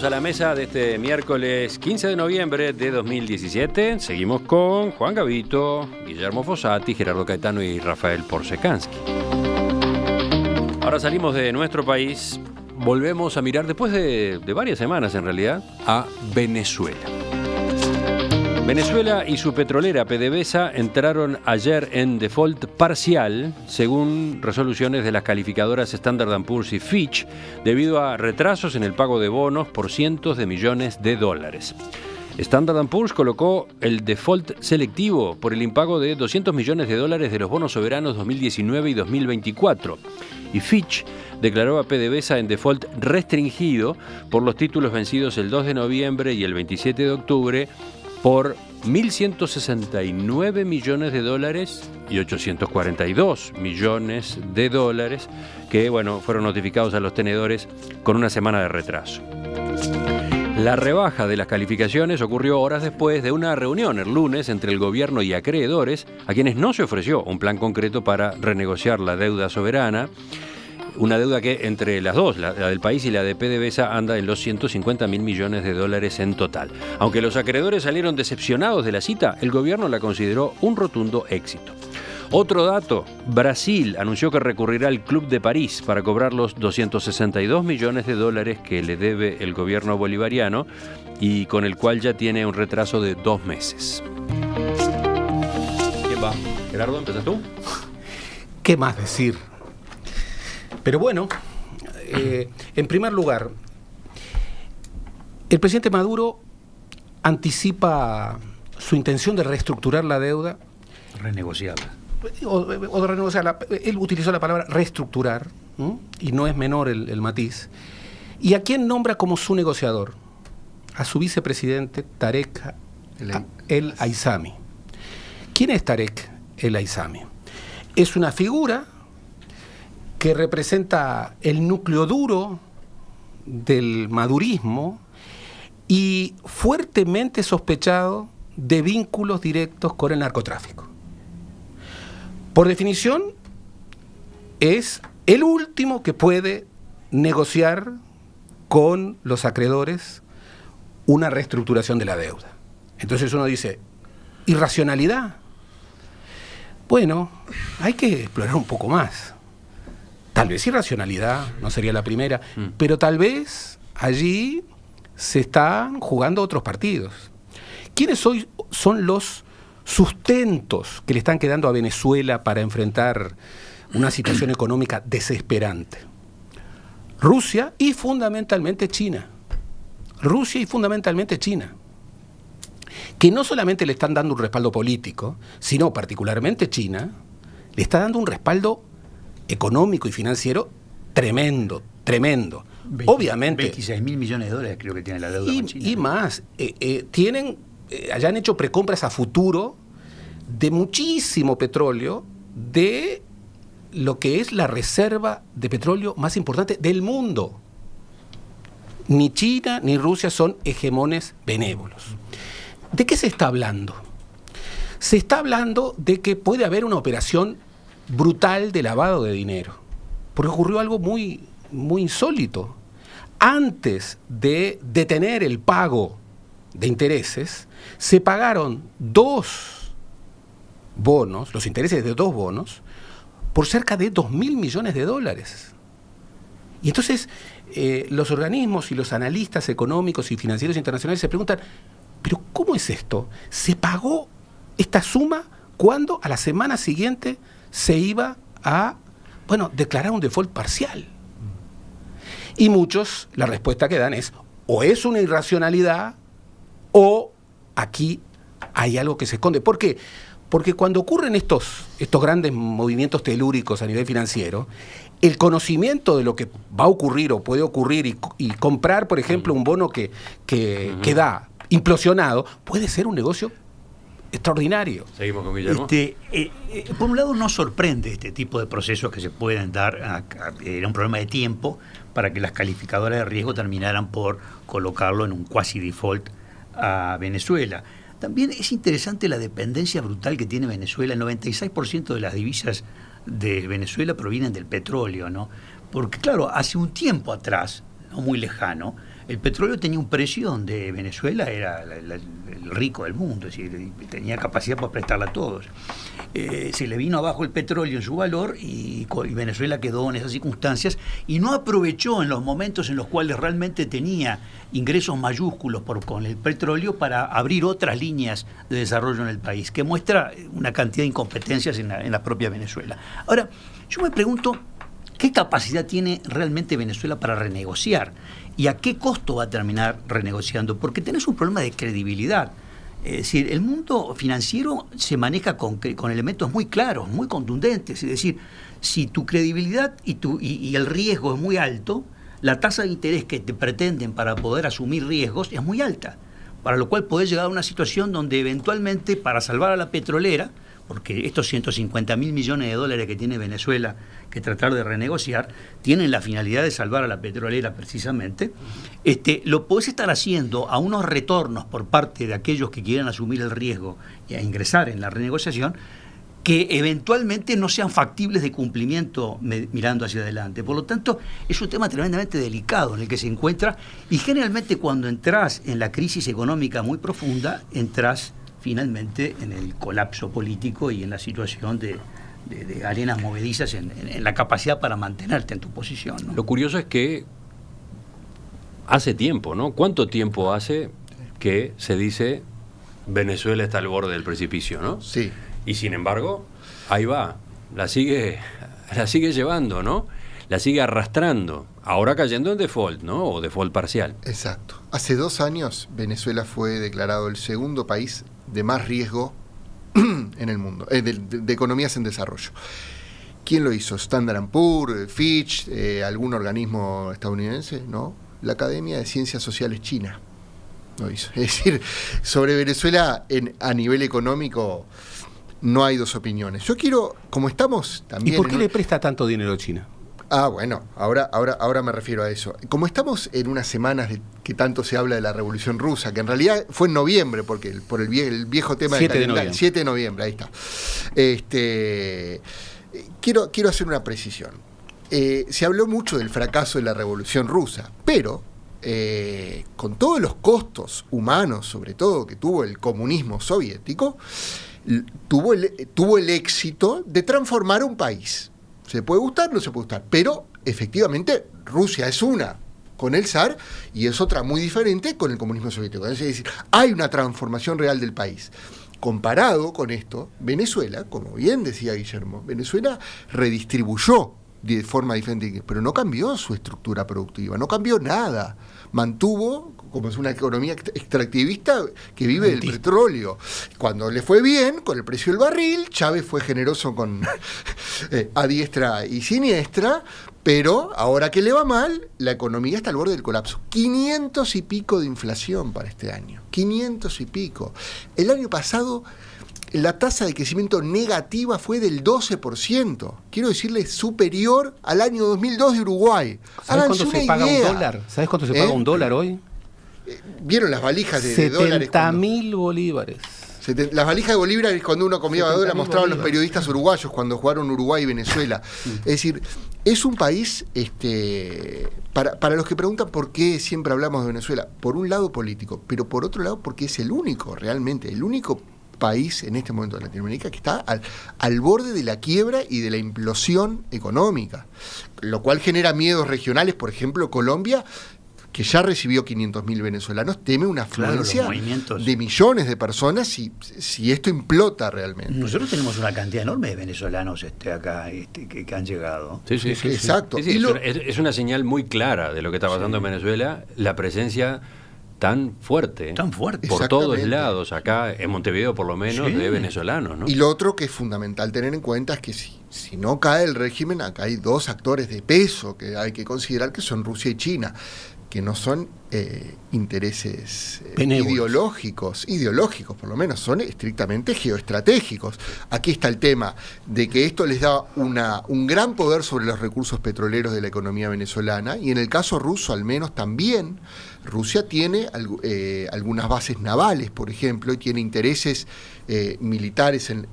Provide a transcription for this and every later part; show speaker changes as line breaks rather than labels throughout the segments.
a la mesa de este miércoles 15 de noviembre de 2017. Seguimos con Juan Gavito, Guillermo Fossati, Gerardo Caetano y Rafael Porsekansky. Ahora salimos de nuestro país, volvemos a mirar, después de varias semanas en realidad, a Venezuela. Venezuela y su petrolera PDVSA entraron ayer en default parcial, según resoluciones de las calificadoras Standard & Poor's y Fitch, debido a retrasos en el pago de bonos por cientos de millones de dólares. Standard & Poor's colocó el default selectivo por el impago de 200 millones de dólares de los bonos soberanos 2019 y 2024. Y Fitch declaró a PDVSA en default restringido por los títulos vencidos el 2 de noviembre y el 27 de octubre, por 1.169 millones de dólares y 842 millones de dólares que, fueron notificados a los tenedores con una semana de retraso. La rebaja de las calificaciones ocurrió horas después de una reunión el lunes entre el gobierno y acreedores, a quienes no se ofreció un plan concreto para renegociar la deuda soberana. Una deuda que entre las dos, la del país y la de PDVSA, anda en los 150.000 millones de dólares en total. Aunque los acreedores salieron decepcionados de la cita, el gobierno la consideró un rotundo éxito. Otro dato, Brasil anunció que recurrirá al Club de París para cobrar los 262 millones de dólares que le debe el gobierno bolivariano y con el cual ya tiene un retraso de 2 meses. ¿Quién va? Gerardo, ¿empezás tú?
¿Qué más decir? Pero bueno, en primer lugar, el presidente Maduro anticipa su intención de reestructurar la deuda.
Renegociarla.
O de renegociarla. Él utilizó la palabra reestructurar, ¿no? Y no es menor el matiz. ¿Y a quién nombra como su negociador? A su vicepresidente Tarek El Aissami. ¿Quién es Tarek El Aissami? Es una figura que representa el núcleo duro del madurismo y fuertemente sospechado de vínculos directos con el narcotráfico. Por definición, es el último que puede negociar con los acreedores una reestructuración de la deuda. Entonces uno dice, ¿irracionalidad? Bueno, hay que explorar un poco más. Tal vez irracionalidad, no sería la primera, pero tal vez allí se están jugando otros partidos. ¿Quiénes hoy son los sustentos que le están quedando a Venezuela para enfrentar una situación económica desesperante? Rusia y fundamentalmente China. Rusia y fundamentalmente China. Que no solamente le están dando un respaldo político, sino particularmente China, le está dando un respaldo económico y financiero tremendo. Obviamente
26.000 millones de dólares creo que tiene la deuda con China.
Y más, hayan hecho precompras a futuro de muchísimo petróleo, de lo que es la reserva de petróleo más importante del mundo. Ni China ni Rusia son hegemones benévolos. ¿De qué se está hablando? Se está hablando de que puede haber una operación brutal de lavado de dinero, porque ocurrió algo muy, muy insólito. Antes de detener el pago de intereses, se pagaron 2 bonos, los intereses de 2 bonos, por cerca de 2.000 millones de dólares. Y entonces los organismos y los analistas económicos y financieros internacionales se preguntan, ¿pero cómo es esto? ¿Se pagó esta suma cuando a la semana siguiente se iba a, declarar un default parcial? Y muchos, la respuesta que dan es, o es una irracionalidad, o aquí hay algo que se esconde. ¿Por qué? Porque cuando ocurren estos grandes movimientos telúricos a nivel financiero, el conocimiento de lo que va a ocurrir o puede ocurrir y comprar, por ejemplo, un bono que queda implosionado, puede ser un negocio extraordinario.
Seguimos con Guillermo.
Por un lado, no sorprende este tipo de procesos que se pueden dar. Era un problema de tiempo para que las calificadoras de riesgo terminaran por colocarlo en un quasi default a Venezuela. También es interesante la dependencia brutal que tiene Venezuela. El 96% de las divisas de Venezuela provienen del petróleo, ¿no? Porque, claro, hace un tiempo atrás, no muy lejano, el petróleo tenía un precio donde Venezuela era el rico del mundo, es decir, tenía capacidad para prestarla a todos. Se le vino abajo el petróleo en su valor y Venezuela quedó en esas circunstancias y no aprovechó en los momentos en los cuales realmente tenía ingresos mayúsculos con el petróleo para abrir otras líneas de desarrollo en el país, que muestra una cantidad de incompetencias en la propia Venezuela. Ahora, yo me pregunto, ¿qué capacidad tiene realmente Venezuela para renegociar? ¿Y a qué costo va a terminar renegociando? Porque tenés un problema de credibilidad. Es decir, el mundo financiero se maneja con elementos muy claros, muy contundentes. Es decir, si tu credibilidad y el riesgo es muy alto, la tasa de interés que te pretenden para poder asumir riesgos es muy alta. Para lo cual podés llegar a una situación donde eventualmente, para salvar a la petrolera, porque estos 150.000 millones de dólares que tiene Venezuela que tratar de renegociar, tienen la finalidad de salvar a la petrolera precisamente, lo podés estar haciendo a unos retornos por parte de aquellos que quieran asumir el riesgo y a ingresar en la renegociación, que eventualmente no sean factibles de cumplimiento mirando hacia adelante. Por lo tanto, es un tema tremendamente delicado en el que se encuentra, y generalmente cuando entras en la crisis económica muy profunda, entras finalmente en el colapso político y en la situación de arenas movedizas en la capacidad para mantenerte en tu posición, ¿no?
Lo curioso es que hace tiempo, ¿no? ¿Cuánto tiempo hace que se dice Venezuela está al borde del precipicio, ¿no?
Sí.
Y sin embargo, ahí va, la sigue llevando, ¿no? La sigue arrastrando, ahora cayendo en default, ¿no? O default parcial.
Exacto. Hace 2 años Venezuela fue declarado el segundo país de más riesgo en el mundo, de economías en desarrollo. ¿Quién lo hizo? Standard & Poor's, Fitch, algún organismo estadounidense, ¿no? La Academia de Ciencias Sociales China lo hizo. Es decir, sobre Venezuela a nivel económico no hay dos opiniones. Yo quiero, como estamos también...
¿Y por qué le presta tanto dinero a China?
Ah, bueno, ahora me refiero a eso. Como estamos en unas semanas de que tanto se habla de la Revolución Rusa, que en realidad fue en noviembre, porque por el viejo tema
7 de noviembre.
7 de noviembre, ahí está. Quiero hacer una precisión. Se habló mucho del fracaso de la Revolución Rusa, pero con todos los costos humanos, sobre todo, que tuvo el comunismo soviético, tuvo el éxito de transformar un país. Se puede gustar, no se puede gustar, pero efectivamente Rusia es una con el zar y es otra muy diferente con el comunismo soviético. Es decir, hay una transformación real del país. Comparado con esto, Venezuela, como bien decía Guillermo, Venezuela redistribuyó de forma diferente, pero no cambió su estructura productiva, no cambió nada. Mantuvo, como es una economía extractivista que vive del petróleo. Cuando le fue bien, con el precio del barril, Chávez fue generoso a diestra y siniestra, pero ahora que le va mal, la economía está al borde del colapso. 500 y pico de inflación para este año. 500 y pico. El año pasado, la tasa de crecimiento negativa fue del 12%. Quiero decirle, superior al año 2002 de Uruguay.
¿Sabes cuánto se paga un dólar? ¿Sabes cuánto se paga un dólar hoy?
¿Vieron las valijas de dólares?
70.000 bolívares.
Las valijas de bolívares, cuando uno comía dólar, mostraban los periodistas uruguayos cuando jugaron Uruguay y Venezuela. Es decir, es un país, para los que preguntan por qué siempre hablamos de Venezuela, por un lado político, pero por otro lado porque es el único país en este momento de Latinoamérica que está al borde de la quiebra y de la implosión económica, lo cual genera miedos regionales. Por ejemplo, Colombia, que ya recibió 500.000 venezolanos, teme una afluencia de millones de personas si esto implota realmente.
Nosotros tenemos una cantidad enorme de venezolanos acá que han llegado.
Sí,
exacto.
Sí, es una señal muy clara de lo que está pasando en Venezuela, la presencia tan fuerte por todos lados, acá en Montevideo por lo menos, de venezolanos, ¿no?
Y lo otro que es fundamental tener en cuenta es que si no cae el régimen, acá hay 2 actores de peso que hay que considerar, que son Rusia y China, que no son intereses ideológicos por lo menos, son estrictamente geoestratégicos. Aquí está el tema de que esto les da un gran poder sobre los recursos petroleros de la economía venezolana, y en el caso ruso al menos también. Rusia tiene algunas bases navales, por ejemplo, y tiene intereses militares en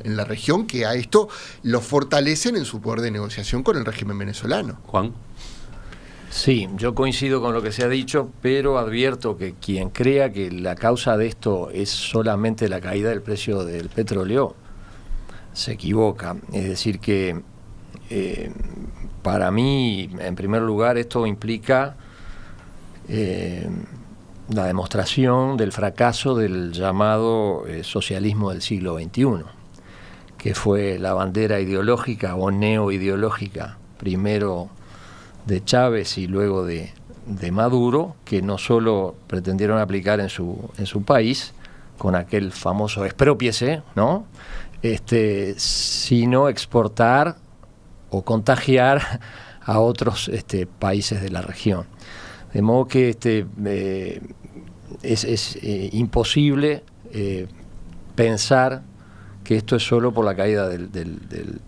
la región que a esto lo fortalecen en su poder de negociación con el régimen venezolano.
Juan.
Sí, yo coincido con lo que se ha dicho, pero advierto que quien crea que la causa de esto es solamente la caída del precio del petróleo se equivoca. Es decir que para mí, en primer lugar, esto implica la demostración del fracaso del llamado socialismo del siglo XXI, que fue la bandera ideológica o neoideológica, primero de Chávez y luego de Maduro, que no solo pretendieron aplicar en su país, con aquel famoso expropiese, ¿no? Sino exportar o contagiar a otros países de la región. De modo que es imposible pensar que esto es solo por la caída del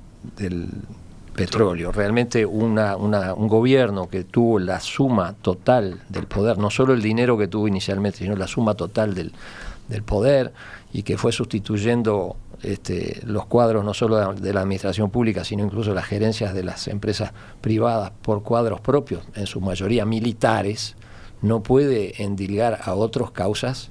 petróleo. Realmente un gobierno que tuvo la suma total del poder, no solo el dinero que tuvo inicialmente, sino la suma total del poder, y que fue sustituyendo los cuadros no solo de la administración pública, sino incluso las gerencias de las empresas privadas por cuadros propios, en su mayoría militares, no puede endilgar a otras causas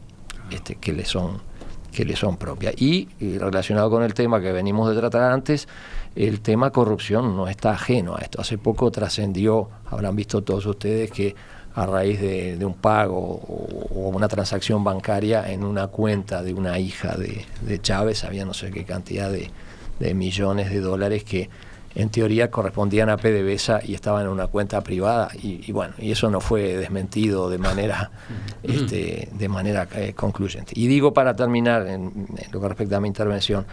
que le son propias. Y relacionado con el tema que venimos de tratar antes, el tema corrupción no está ajeno a esto. Hace poco trascendió, habrán visto todos ustedes, que a raíz de un pago o una transacción bancaria en una cuenta de una hija de Chávez había no sé qué cantidad de millones de dólares que en teoría correspondían a PDVSA y estaban en una cuenta privada, y bueno, y eso no fue desmentido de manera concluyente. Y digo, para terminar en lo que respecta a mi intervención,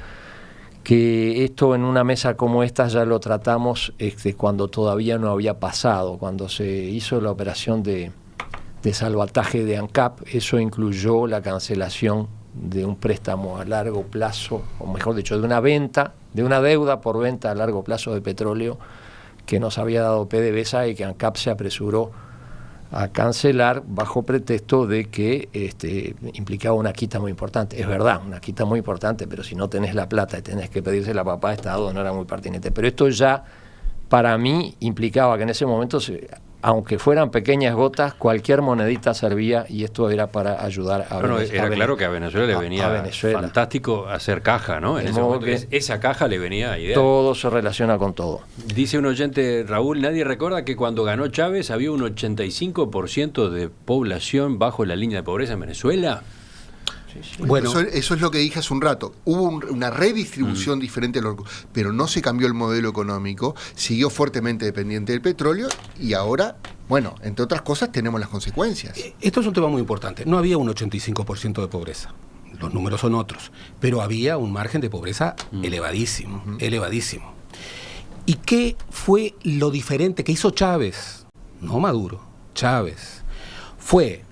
que esto en una mesa como esta ya lo tratamos cuando todavía no había pasado, cuando se hizo la operación de salvataje de ANCAP. Eso incluyó la cancelación de un préstamo a largo plazo, o mejor dicho, de una deuda por venta a largo plazo de petróleo que nos había dado PDVSA y que ANCAP se apresuró a cancelar bajo pretexto de que implicaba una quita muy importante. Es verdad, una quita muy importante, pero si no tenés la plata y tenés que pedírsela a papá de Estado, no era muy pertinente. Pero esto ya, para mí, implicaba que en ese momento, aunque fueran pequeñas gotas, cualquier monedita servía, y esto era para ayudar a Venezuela.
Era claro que a Venezuela le venía fantástico hacer caja, ¿no? En ese momento, esa caja le venía ideal.
Todo se relaciona con todo.
Dice un oyente, Raúl, nadie recuerda que cuando ganó Chávez había un 85% de población bajo la línea de pobreza en Venezuela.
Bueno, eso es lo que dije hace un rato. Hubo una redistribución diferente, pero no se cambió el modelo económico, siguió fuertemente dependiente del petróleo, y ahora, bueno, entre otras cosas, tenemos las consecuencias.
Esto es un tema muy importante. No había un 85% de pobreza. Los números son otros. Pero había un margen de pobreza elevadísimo, elevadísimo. ¿Y qué fue lo diferente que hizo Chávez? No Maduro, Chávez. Fue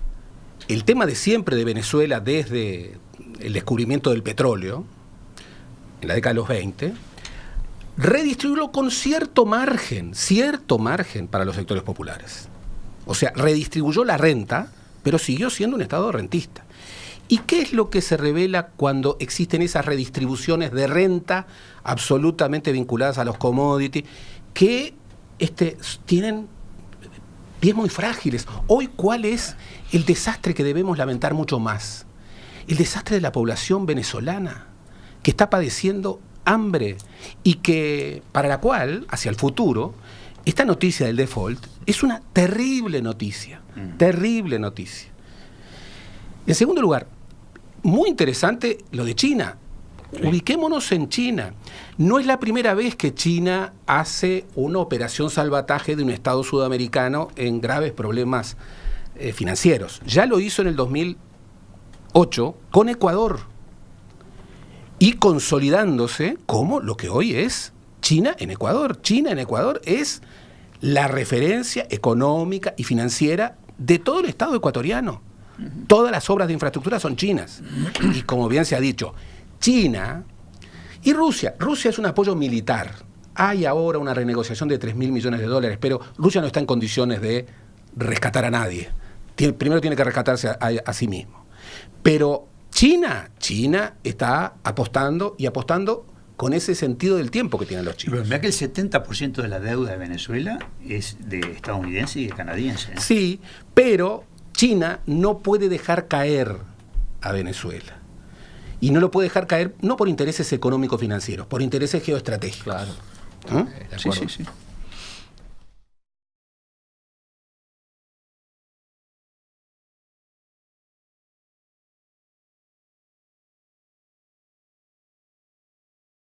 el tema de siempre de Venezuela desde el descubrimiento del petróleo, en la década de los 20, redistribuirlo con cierto margen para los sectores populares. O sea, redistribuyó la renta, pero siguió siendo un Estado rentista. ¿Y qué es lo que se revela cuando existen esas redistribuciones de renta absolutamente vinculadas a los commodities, que tienen pies muy frágiles? Hoy, ¿cuál es el desastre que debemos lamentar mucho más? El desastre de la población venezolana, que está padeciendo hambre y que, para la cual, hacia el futuro, esta noticia del default es una terrible noticia, terrible noticia. En segundo lugar, muy interesante lo de China. Ubiquémonos en China. No es la primera vez que China hace una operación salvataje de un Estado sudamericano en graves problemas financieros. Ya lo hizo en el 2008 con Ecuador, y consolidándose como lo que hoy es China en Ecuador. China en Ecuador es la referencia económica y financiera de todo el Estado ecuatoriano. Todas las obras de infraestructura son chinas. Y como bien se ha dicho, China y Rusia. Rusia es un apoyo militar. Hay ahora una renegociación de $3.000 millones, pero Rusia no está en condiciones de rescatar a nadie. Primero tiene que rescatarse a sí mismo. Pero China está apostando con ese sentido del tiempo que tienen los chinos.
Pero mira que el 70% de la deuda de Venezuela es de estadounidense y de canadiense.
Sí, pero China no puede dejar caer a Venezuela. Y no lo puede dejar caer no por intereses económico-financieros, por intereses geoestratégicos.
Claro.
¿Mm?
De
Sí,
acuerdo.
sí, sí.